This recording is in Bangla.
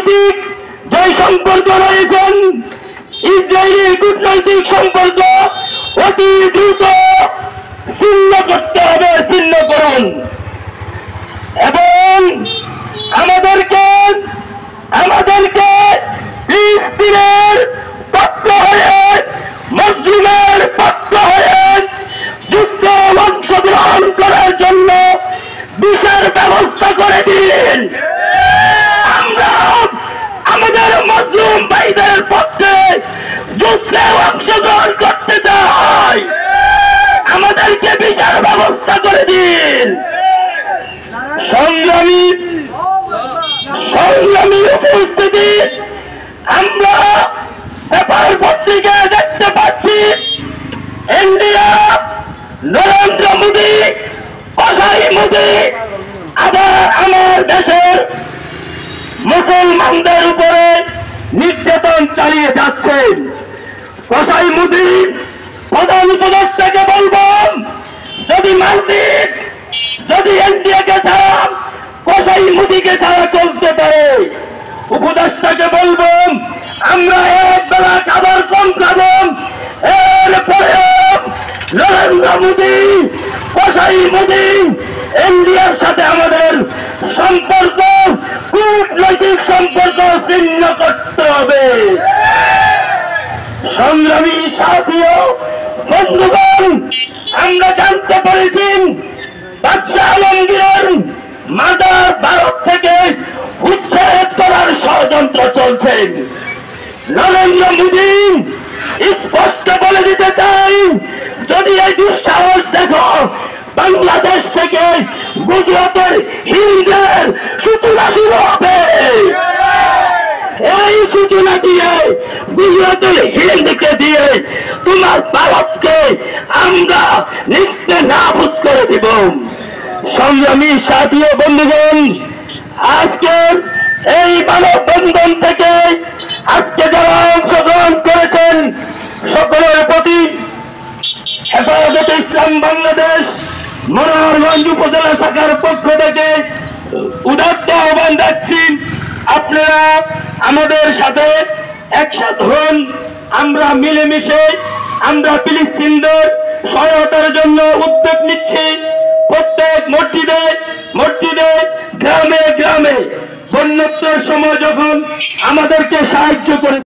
কূটনৈতিক যে সম্পর্ক রয়েছেন, ইসরায়েলি কূটনৈতিক সম্পর্ক অতি দ্রুত ছিন্ন করতে হবে, ছিন্ন করুন। এবং আমাদেরকে ফিলিস্তিনের পক্ষ হয়ে, মুসলিমের পক্ষ হয়ে যুদ্ধ অংশগ্রহণ করার জন্য বিশেষ ব্যবস্থা করে দিন। আমরা আমাদের মুসলিম ভাইদের পক্ষে যুদ্ধে অংশগ্রহণ করতে চাই, আমাদেরকে বিশেষ ব্যবস্থা করে দিন। সংগ্রামী উপস্থিতি, আমরা পেপার পত্রিকায় দেখতে পাচ্ছি ইন্ডিয়া নরেন্দ্র মোদী, কসাই মোদী আবার আমার দেশের মুসলমানদের উপরে নির্যাতন চালিয়ে যাচ্ছেন। কসাই মোদী প্রধান উপদেষ্টাকে বলবেন, যদি এনডিএকে ছাড়া কসাই মোদীকে ছাড়া চলতে পারে, উপদেষ্টাকে বলবেন আমরা এক বেলা খাবার কম খাবো। এরপরে নরেন্দ্র মোদী, কসাই মোদী, ইন্ডিয়ার সাথে আমাদের সম্পর্ক, কূটনৈতিক সম্পর্ক ছিন্ন করতে হবে। সংগ্রামী সাথী ও বন্ধুগণ, আমরা জানতে পেরেছি বাদশাহ আলমগীরের মাজার ভারত থেকে উচ্ছেদ করার ষড়যন্ত্র চলছে। নরেন্দ্র মোদী স্পষ্ট বলে দিতে চাই, যদি এই দুঃসাহস দেখো, বাংলাদেশ থেকে গুজরাটের হিন্দের সূচনা শুরু হবে। এই সূচনা দিয়ে, গুজরাটের হিন্দকে দিয়ে তোমার ভারতকে আমরা নিস্তে নাবুদ করে দিব। সংগ্রামী সাথী ও বন্ধুগণ, আজকের এই মানববন্ধন থেকে আজকে যারা অংশগ্রহণ করেছেন সকলের প্রতি হেফাজতে ইসলাম বাংলাদেশ মনোহরগঞ্জ উপজেলা শাখার পক্ষ থেকে উদাত্ত আহ্বান যাচ্ছি, আপনারা আমাদের সাথে একসাথে হন। আমরা মিলেমিশে আমরা ফিলিস্তিনদের সহায়তার জন্য উদ্যোগ নিচ্ছি। প্রত্যেক মসজিদে গ্রামে বন্যার সময় যখন আমাদেরকে সাহায্য করে